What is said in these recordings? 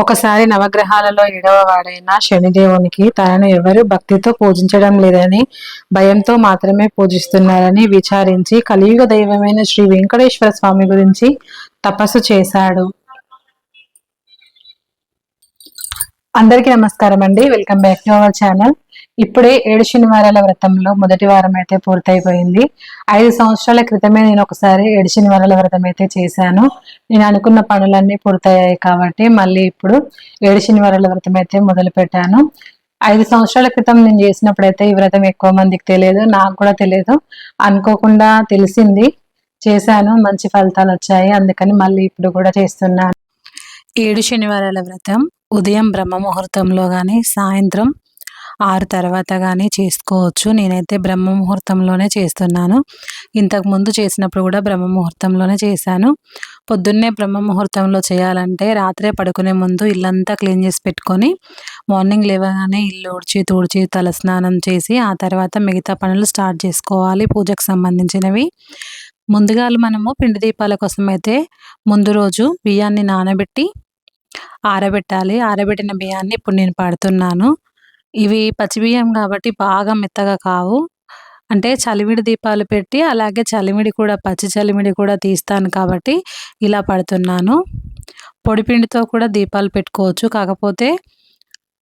ఒకసారి నవగ్రహాలలో ఏడవ వాడైన శనిదేవునికి తనను ఎవరు భక్తితో పూజించడం లేదని, భయంతో మాత్రమే పూజిస్తున్నారని విచారించి కలియుగ దైవమైన శ్రీ వెంకటేశ్వర స్వామి గురించి తపస్సు చేశాడు. అందరికీ నమస్కారం అండి. Welcome back to our channel. ఇప్పుడే 7 శనివారాల వ్రతంలో మొదటి వారం అయితే పూర్తయిపోయింది. 5 సంవత్సరాల క్రితమే నేను ఒకసారి 7 శనివారాల వ్రతం అయితే చేశాను. నేను అనుకున్న పనులన్నీ పూర్తయ్యాయి కాబట్టి మళ్ళీ ఇప్పుడు 7 శనివారాల వ్రతం అయితే మొదలు పెట్టాను. 5 సంవత్సరాల క్రితం నేను చేసినప్పుడైతే ఈ వ్రతం ఎక్కువ మందికి తెలియదు, నాకు కూడా తెలియదు. అనుకోకుండా తెలిసింది, చేశాను, మంచి ఫలితాలు వచ్చాయి. అందుకని మళ్ళీ ఇప్పుడు కూడా చేస్తున్నాను. 7 శనివారాల వ్రతం ఉదయం బ్రహ్మ ముహూర్తంలో కానీ సాయంత్రం 6 తర్వాత కానీ చేసుకోవచ్చు. నేనైతే బ్రహ్మ ముహూర్తంలోనే చేస్తున్నాను. ఇంతకుముందు చేసినప్పుడు కూడా బ్రహ్మ ముహూర్తంలోనే చేశాను. పొద్దున్నే బ్రహ్మ ముహూర్తంలో చేయాలంటే రాత్రే పడుకునే ముందు ఇల్లంతా క్లీన్ చేసి పెట్టుకొని మార్నింగ్ లేవగానే ఇల్లు ఊడ్చి తుడిచి తలస్నానం చేసి ఆ తర్వాత మిగతా పనులు స్టార్ట్ చేసుకోవాలి పూజకు సంబంధించినవి. ముందుగా మనము పిండి దీపాల కోసం అయితే ముందు రోజు బియ్యాన్ని నానబెట్టి ఆరబెట్టాలి. ఆరబెట్టిన బియ్యాన్ని ఇప్పుడు నేను పడుతున్నాను. ఇవి పచ్చి బియ్యం కాబట్టి బాగా మెత్తగా కావు. అంటే చలివిడి దీపాలు పెట్టి అలాగే చలివిడి కూడా పచ్చి చలివిడి కూడా తీస్తాను కాబట్టి ఇలా పడుతున్నాను. పొడిపిండితో కూడా దీపాలు పెట్టుకోవచ్చు. కాకపోతే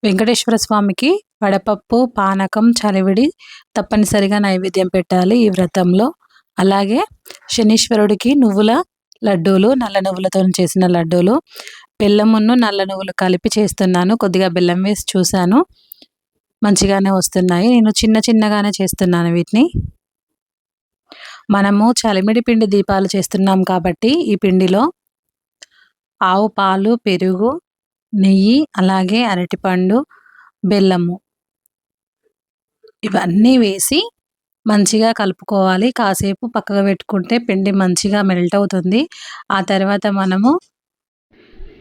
వెంకటేశ్వర స్వామికి వడపప్పు, పానకం, చలివిడి తప్పనిసరిగా నైవేద్యం పెట్టాలి ఈ వ్రతంలో. అలాగే శనీశ్వరుడికి నువ్వుల లడ్డూలు, నల్ల నువ్వులతో చేసిన లడ్డూలు, బెల్లమును నల్ల నువ్వులు కలిపి చేస్తున్నాను. కొద్దిగా బెల్లం వేసి చూశాను, మంచిగానే వస్తున్నాయి. నేను చిన్నగానే చేస్తున్నాను వీటిని. మనము చలిమిడి పిండి దీపాలు చేస్తున్నాం కాబట్టి ఈ పిండిలో ఆవు పాలు, పెరుగు, నెయ్యి, అలాగే అరటిపండు, బెల్లము ఇవన్నీ వేసి మంచిగా కలుపుకోవాలి. కాసేపు పక్కకు పెట్టుకుంటే పిండి మంచిగా మెల్ట్ అవుతుంది. ఆ తర్వాత మనము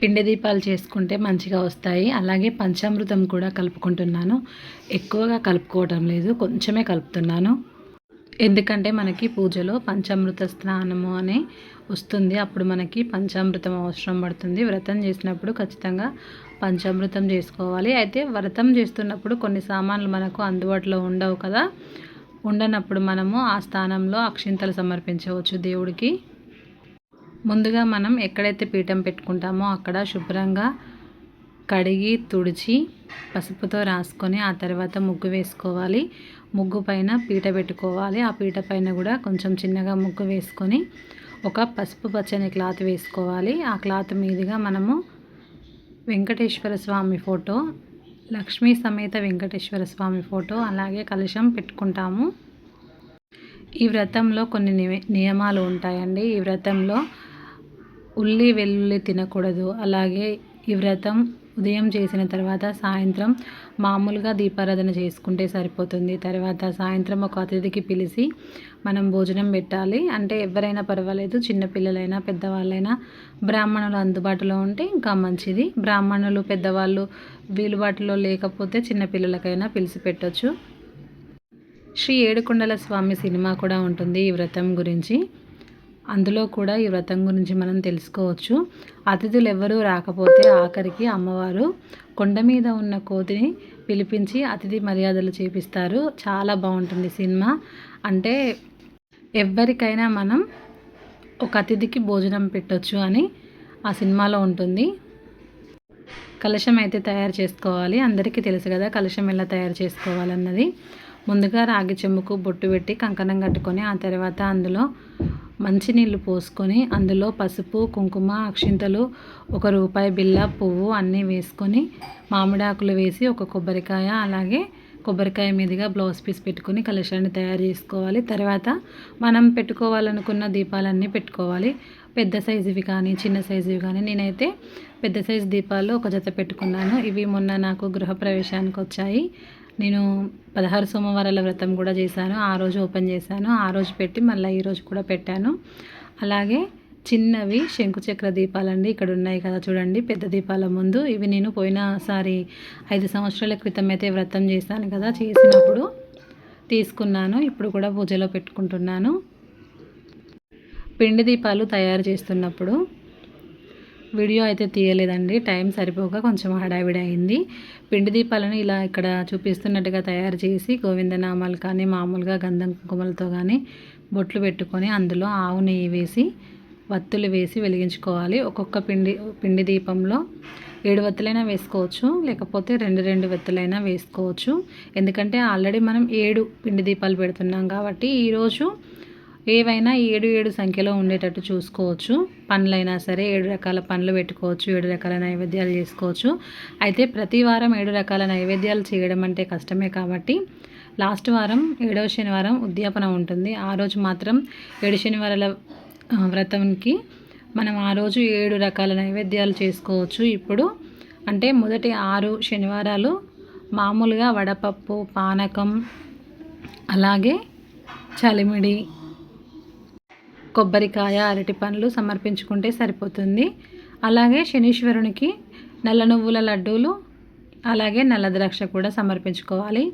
పిండి దీపాలు చేసుకుంటే మంచిగా వస్తాయి. అలాగే పంచామృతం కూడా కలుపుకుంటున్నాను. ఎక్కువగా కలుపుకోవడం లేదు, కొంచెమే కలుపుతున్నాను. ఎందుకంటే మనకి పూజలో పంచామృత స్నానము అనే వస్తుంది. అప్పుడు మనకి పంచామృతం అవసరం పడుతుంది. వ్రతం చేసినప్పుడు ఖచ్చితంగా పంచామృతం చేసుకోవాలి. అయితే వ్రతం చేస్తున్నప్పుడు కొన్ని సామాన్లు మనకు అందుబాటులో ఉండవు కదా. ఉండనప్పుడు మనము ఆ స్థానంలో అక్షింతలు సమర్పించవచ్చు దేవుడికి. ముందుగా మనం ఎక్కడైతే పీఠం పెట్టుకుంటామో అక్కడ శుభ్రంగా కడిగి తుడిచి పసుపుతో రాసుకొని ఆ తర్వాత ముగ్గు వేసుకోవాలి. ముగ్గు పైన పీట పెట్టుకోవాలి. ఆ పీట పైన కూడా కొంచెం చిన్నగా ముగ్గు వేసుకొని ఒక పసుపు పచ్చని క్లాత్ వేసుకోవాలి. ఆ క్లాత్ మీదుగా మనము వెంకటేశ్వర స్వామి ఫోటో, లక్ష్మీ సమేత వెంకటేశ్వర స్వామి ఫోటో, అలాగే కలశం పెట్టుకుంటాము. ఈ వ్రతంలో కొన్ని నియమాలు ఉంటాయండి. ఈ వ్రతంలో ఉల్లి వెల్లుల్లి తినకూడదు. అలాగే ఈ వ్రతం ఉదయం చేసిన తర్వాత సాయంత్రం మామూలుగా దీపారాధన చేసుకుంటే సరిపోతుంది. తర్వాత సాయంత్రం ఒక అతిథికి పిలిచి మనం భోజనం పెట్టాలి. అంటే ఎవరైనా పర్వాలేదు, చిన్నపిల్లలైనా పెద్దవాళ్ళైనా, బ్రాహ్మణులు అందుబాటులో ఉంటే ఇంకా మంచిది. బ్రాహ్మణులు పెద్దవాళ్ళు వీలుబాటులో లేకపోతే చిన్నపిల్లలకైనా పిలిచి పెట్టవచ్చు. శ్రీ ఏడుకొండల స్వామి సినిమా కూడా ఉంటుంది ఈ వ్రతం గురించి. అందులో కూడా ఈ వ్రతం గురించి మనం తెలుసుకోవచ్చు. అతిథులు ఎవరూ రాకపోతే ఆఖరికి అమ్మవారు కొండ మీద ఉన్న కోతిని పిలిపించి అతిథి మర్యాదలు చేపిస్తారు. చాలా బాగుంటుంది సినిమా. అంటే ఎవరికైనా మనం ఒక అతిథికి భోజనం పెట్టొచ్చు అని ఆ సినిమాలో ఉంటుంది. కలశం అయితే తయారు చేసుకోవాలి. అందరికీ తెలుసు కదా కలశం ఎలా తయారు చేసుకోవాలన్నది. ముందుగా రాగి చెంబుకు బొట్టు పెట్టి కంకణం కట్టుకొని ఆ తర్వాత అందులో మంచినీళ్ళు పోసుకొని అందులో పసుపు, కుంకుమ, అక్షింతలు, 1 రూపాయి బిళ్ళ, పువ్వు అన్నీ వేసుకొని మామిడాకులు వేసి ఒక కొబ్బరికాయ, అలాగే కొబ్బరికాయ మీదుగా బ్లౌజ్ పీస్ పెట్టుకొని కలశాన్ని తయారు చేసుకోవాలి. తర్వాత మనం పెట్టుకోవాలనుకున్న దీపాలన్నీ పెట్టుకోవాలి. పెద్ద సైజువి కానీ చిన్న సైజువి కానీ. నేనైతే పెద్ద సైజు దీపాలు ఒక జత పెట్టుకున్నాను. ఇవి మొన్న నాకు గృహప్రవేశానికి వచ్చాయి. నేను 16 సోమవారాల వ్రతం కూడా చేశాను. ఆ రోజు ఓపెన్ చేశాను. ఆ రోజు పెట్టి మళ్ళీ ఈరోజు కూడా పెట్టాను. అలాగే చిన్నవి శంకుచక్ర దీపాలండి ఇక్కడ ఉన్నాయి కదా చూడండి, పెద్ద దీపాల ముందు. ఇవి నేను పోయినసారి 5 సంవత్సరాల క్రితం అయితే వ్రతం చేశాను కదా, చేసినప్పుడు తీసుకున్నాను. ఇప్పుడు కూడా పూజలో పెట్టుకుంటున్నాను. పిండి దీపాలు తయారు చేస్తున్నప్పుడు వీడియో అయితే తీయలేదండి, టైం సరిపోక కొంచెం హడావిడి అయింది. పిండి దీపాలను ఇలా ఇక్కడ చూపిస్తున్నట్టుగా తయారు చేసి గోవిందనామాలు కానీ మామూలుగా గంధం కుంకుమలతో కానీ బొట్లు పెట్టుకొని అందులో ఆవు నెయ్యి వేసి వత్తులు వేసి వెలిగించుకోవాలి. ఒక్కొక్క పిండి దీపంలో 7 వత్తులైనా వేసుకోవచ్చు, లేకపోతే 2 వత్తులైనా వేసుకోవచ్చు. ఎందుకంటే ఆల్రెడీ మనం 7 పిండి దీపాలు పెడుతున్నాం కాబట్టి ఈరోజు ఏవైనా 7 సంఖ్యలో ఉండేటట్టు చూసుకోవచ్చు. పండ్లైనా సరే 7 రకాల పండ్లు పెట్టుకోవచ్చు, 7 రకాల నైవేద్యాలు చేసుకోవచ్చు. అయితే ప్రతి వారం 7 రకాల నైవేద్యాలు చేయడం అంటే కష్టమే కాబట్టి లాస్ట్ వారం 7వ శనివారం ఉద్యాపన ఉంటుంది. ఆ రోజు మాత్రం 7 శనివారాల వ్రతంకి మనం ఆ రోజు 7 రకాల నైవేద్యాలు చేసుకోవచ్చు. ఇప్పుడు అంటే మొదటి 6 శనివారాలు మామూలుగా వడపప్పు, పానకం, అలాగే చలిమిడి, కొబ్బరికాయ, అరటి పండ్లు సమర్పించుకుంటే సరిపోతుంది. అలాగే శనీశ్వరునికి నల్ల నువ్వుల లడ్డూలు, అలాగే నల్ల ద్రాక్ష కూడా సమర్పించుకోవాలి.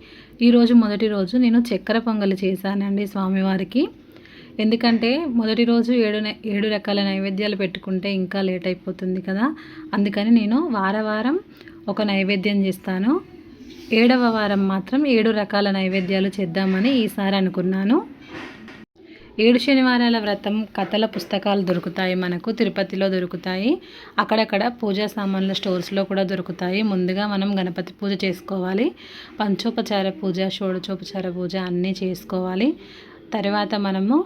ఈరోజు మొదటి రోజు నేను చక్కెర పొంగలి చేశానండి స్వామివారికి. ఎందుకంటే మొదటి రోజు 7 రకాల నైవేద్యాలు పెట్టుకుంటే ఇంకా లేట్ అయిపోతుంది కదా, అందుకని నేను వారం ఒక నైవేద్యం చేస్తాను. 7వ వారం మాత్రం 7 రకాల నైవేద్యాలు చేద్దామని ఈసారి అనుకున్నాను. 7 శనివారాల వ్రతం కథల పుస్తకాలు దొరుకుతాయి, మనకు తిరుపతిలో దొరుకుతాయి. అక్కడక్కడ పూజా సామాన్ల స్టోర్స్లో కూడా దొరుకుతాయి. ముందుగా మనం గణపతి పూజ చేసుకోవాలి. పంచోపచార పూజ, షోడచోపచార పూజ అన్నీ చేసుకోవాలి. తర్వాత మనము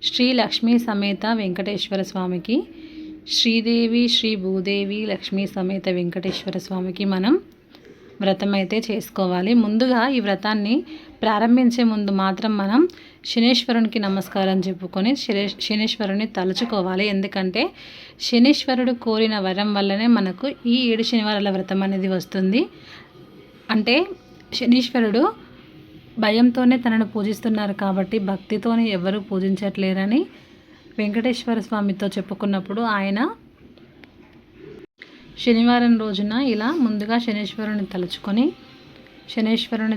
శ్రీ లక్ష్మీ సమేత వెంకటేశ్వర స్వామికి, శ్రీదేవి శ్రీ భూదేవి లక్ష్మీ సమేత వెంకటేశ్వర స్వామికి మనం వ్రతం అయితే చేసుకోవాలి. ముందుగా ఈ వ్రతాన్ని ప్రారంభించే ముందు మాత్రం మనం శనీశ్వరునికి నమస్కారం చెప్పుకొని శనీశ్వరుని తలుచుకోవాలి. ఎందుకంటే శనీశ్వరుడు కోరిన వరం వల్లనే మనకు ఈ 7 శనివారాల వ్రతం అనేది వస్తుంది. అంటే శనీశ్వరుడు భయంతోనే తనను పూజిస్తున్నారు కాబట్టి భక్తితోనే ఎవరు పూజించట్లేరని వెంకటేశ్వర స్వామితో చెప్పుకున్నప్పుడు ఆయన శనివారం రోజున ఇలా ముందుగా శనీశ్వరుని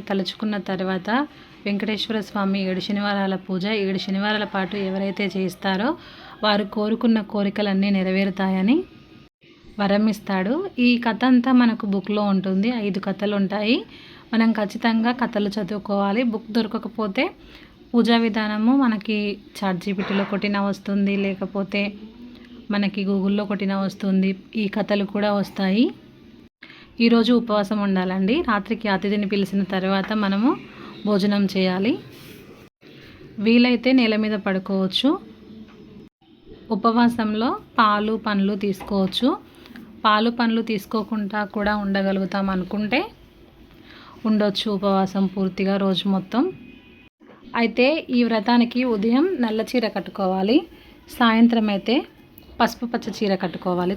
తలుచుకున్న తర్వాత వెంకటేశ్వర స్వామి 7 శనివారాల పూజ 7 శనివారాల పాటు ఎవరైతే చేస్తారో వారు కోరుకున్న కోరికలన్నీ నెరవేరుతాయని వరం ఇస్తాడు. ఈ కథ అంతా మనకు బుక్లో ఉంటుంది. 5 కథలు ఉంటాయి. మనం ఖచ్చితంగా కథలు చదువుకోవాలి. బుక్ దొరకకపోతే పూజా విధానము మనకి చాట్‌జీపీటీలో కొట్టినా వస్తుంది, లేకపోతే మనకి గూగుల్లో కొట్టినా వస్తుంది. ఈ కథలు కూడా వస్తాయి. ఈరోజు ఉపవాసం ఉండాలండి. రాత్రికి అతిథిని పిలిచిన తర్వాత మనము భోజనం చేయాలి. వీలైతే నేల మీద పడుకోవచ్చు. ఉపవాసంలో పాలు పండ్లు తీసుకోవచ్చు. పాలు పండ్లు తీసుకోకుండా కూడా ఉండగలుగుతాం అనుకుంటే ఉండొచ్చు ఉపవాసం పూర్తిగా రోజు మొత్తం. అయితే ఈ వ్రతానికి ఉదయం నల్ల చీర కట్టుకోవాలి, సాయంత్రం అయితే పసుపు పచ్చ చీర కట్టుకోవాలి.